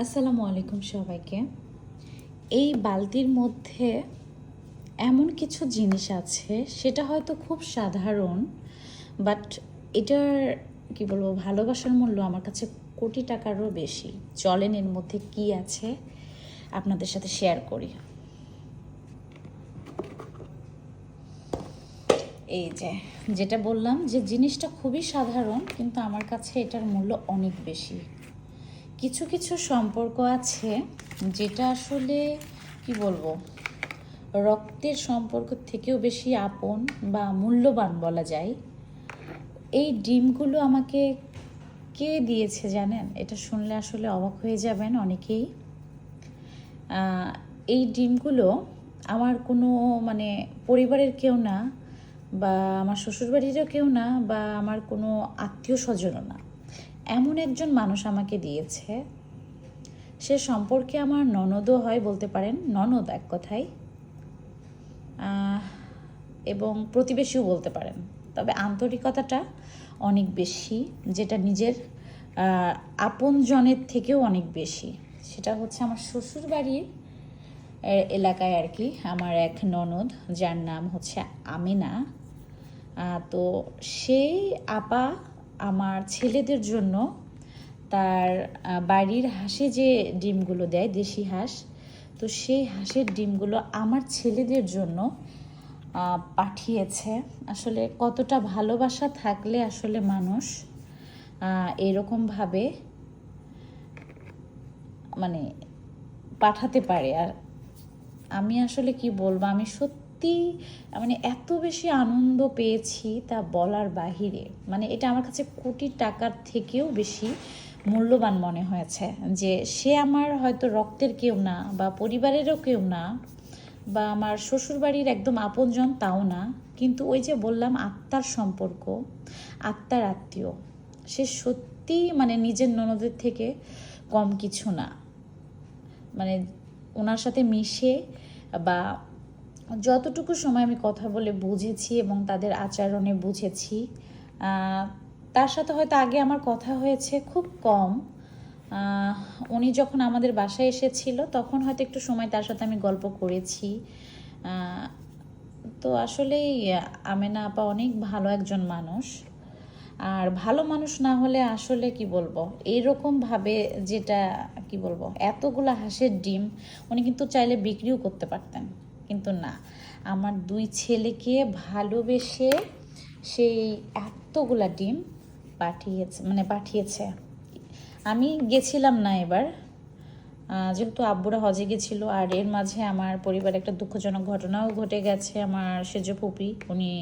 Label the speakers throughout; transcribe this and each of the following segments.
Speaker 1: আসসালামু আলাইকুম সবাইকে। এই বালতির মধ্যে এমন কিছু জিনিস আছে, সেটা হয়তো খুব সাধারণ, বাট এটার কি বলবো, ভালোবাসার মূল্য আমার কাছে কোটি টাকারও বেশি। চলেন এর মধ্যে কি আছে আপনাদের সাথে শেয়ার করি। এই যেটা বললাম যে জিনিসটা খুবই সাধারণ, কিন্তু আমার কাছে এটার মূল্য অনেক বেশি। কিছু কিছু সম্পর্ক আছে যেটা আসলে কি বলবো, রক্তের সম্পর্ক থেকেও বেশি আপন বা মূল্যবান বলা যায়। এই ডিমগুলো আমাকে কে দিয়েছে জানেন? এটা শুনলে আসলে অবাক হয়ে যাবেন অনেকেই। এই ডিমগুলো আমার কোনো পরিবারের কেউ না, বা আমার শ্বশুরবাড়িরও কেউ না, বা আমার কোনো আত্মীয় স্বজনও না। এমন একজন মানুষ আমাকে দিয়েছে। সে সম্পর্কে আমার ননদও হয় বলতে পারেন, ননদ এক কথায়, এবং প্রতিবেশীও বলতে পারেন। তবে আন্তরিকতাটা অনেক বেশি, যেটা নিজের আপনজনের থেকেও অনেক বেশি। সেটা হচ্ছে আমার শ্বশুরবাড়ির এলাকায় আর কি, আমার এক ননদ যার নাম হচ্ছে আমিনা। তো সেই আপা আমার ছেলেদের জন্য তার বাড়ির হাঁসে যে ডিমগুলো দেয়, দেশি হাঁস, তো সেই হাঁসের ডিমগুলো আমার ছেলেদের জন্য পাঠিয়েছে। আসলে কতটা ভালোবাসা থাকলে আসলে মানুষ এরকমভাবে পাঠাতে পারে। আর আমি আসলে কি বলবো, আমি সত্যি এত বেশি আনন্দ পেয়েছি তা বলার বাহিরে। এটা আমার কাছে কোটি টাকার থেকেও বেশি মূল্যবান মনে হয়েছে। যে সে আমার হয়তো রক্তের কেউ না, বা পরিবারেরও কেউ না, বা আমার শ্বশুরবাড়ির একদম আপনজন তাও না, কিন্তু ওই যে বললাম আত্মার সম্পর্ক, আত্মার আত্মীয়, সে সত্যি নিজের ননদের থেকে কম কিছু না। ওনার সাথে মিশে বা যতটুকু সময় আমি কথা বলে বুঝেছি এবং তাদের আচরণে বুঝেছি, তার সাথে হয়তো আগে আমার কথা হয়েছে খুব কম। উনি যখন আমাদের বাসায় এসেছিল তখন হয়তো একটু সময় তার সাথে আমি গল্প করেছি। তো আসলেই আমেনা আপা অনেক ভালো একজন মানুষ। আর ভালো মানুষ না হলে আসলে কি বলবো, এইরকমভাবে যেটা কি বলবো, এতগুলো হাঁসের ডিম উনি কিন্তু চাইলে বিক্রিও করতে পারতেন, কিন্তু না, আমার দুই ছেলেকে ভালোবেসে সেই এতগুলা ডিম পাঠিয়েছে। আমি গেছিলাম না এবার, যেহেতু আব্বুরা হজে গেছিলো। আর এর মাঝে আমার পরিবারে একটা দুঃখজনক ঘটনাও ঘটে গেছে। আমার সেজ ফুপি, উনি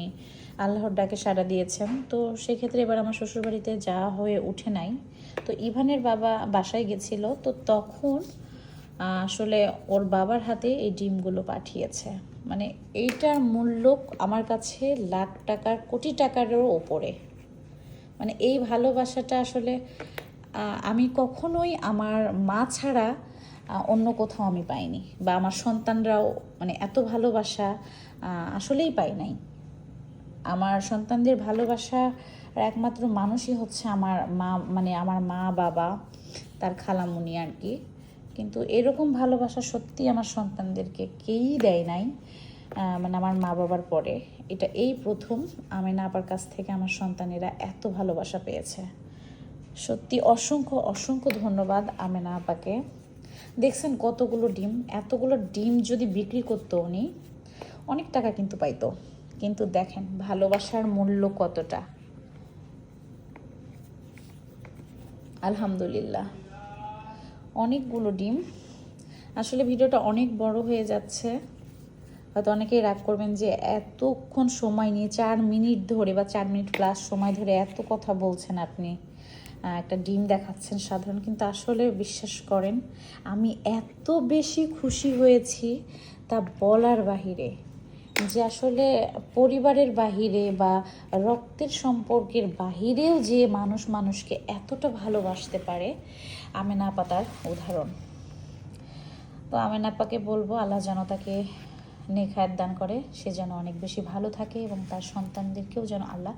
Speaker 1: আল্লাহর ডাকে সাড়া দিয়েছেন। তো সেক্ষেত্রে এবার আমার শ্বশুরবাড়িতে যাওয়া হয়ে উঠে নাই। তো ইভানের বাবা বাসায় গেছিল, তো তখন আসলে ওর বাবার হাতে এই ডিমগুলো পাঠিয়েছে। এইটার মূল্য আমার কাছে লাখ টাকার, কোটি টাকারও ওপরে। এই ভালোবাসাটা আসলে আমি কখনোই আমার মা ছাড়া অন্য কোথাও আমি পাইনি, বা আমার সন্তানরাও এত ভালোবাসা আসলেই পাই নাই। আমার সন্তানদের ভালোবাসা একমাত্র মানুষই হচ্ছে আমার মা, আমার মা বাবা, তার খালামুনি আর কি। কিন্তু এরকম ভালোবাসা সত্যি আমার সন্তানদেরকে কেউই দেয় নাই, আমার মা বাবার পরে। এটা এই প্রথম আমেনা আপার কাছ থেকে আমার সন্তানেরা এত ভালোবাসা পেয়েছে। সত্যি অসংখ্য অসংখ্য ধন্যবাদ আমেনা আপাকে। দেখছেন কতগুলো ডিম, এতগুলো ডিম যদি বিক্রি করতো উনি, অনেক টাকা কিন্তু পাইতো। কিন্তু দেখেন ভালোবাসার মূল্য কতটা। আলহামদুলিল্লাহ, অনেকগুলো ডিম। আসলে ভিডিওটা অনেক বড় হয়ে যাচ্ছে, হয়তো অনেকেই রাগ করবেন যে এতক্ষণ সময় নিয়ে 4 মিনিট ধরে বা 4 মিনিট প্লাস সময় ধরে এত কথা বলছেন আপনি, একটা ডিম দেখাচ্ছেন সাধারণ। কিন্তু আসলে বিশ্বাস করেন, আমি এত বেশি খুশি হয়েছি তা বলার বাহিরে। যে আসলে পরিবারের বাহিরে বা রক্তের সম্পর্কের বাহিরেও যে মানুষ মানুষকে এতটা ভালোবাসতে পারে, আমেনা আপা তার উদাহরণ। তো আমেনা আপাকে বলবো আল্লাহ যেন তাকে নেক হায়াত দান করে, সে যেন অনেক বেশি ভালো থাকে এবং তার সন্তানদেরকেও যেন আল্লাহ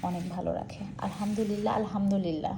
Speaker 1: অনেক ভালো রাখে। আলহামদুলিল্লাহ, আলহামদুলিল্লাহ।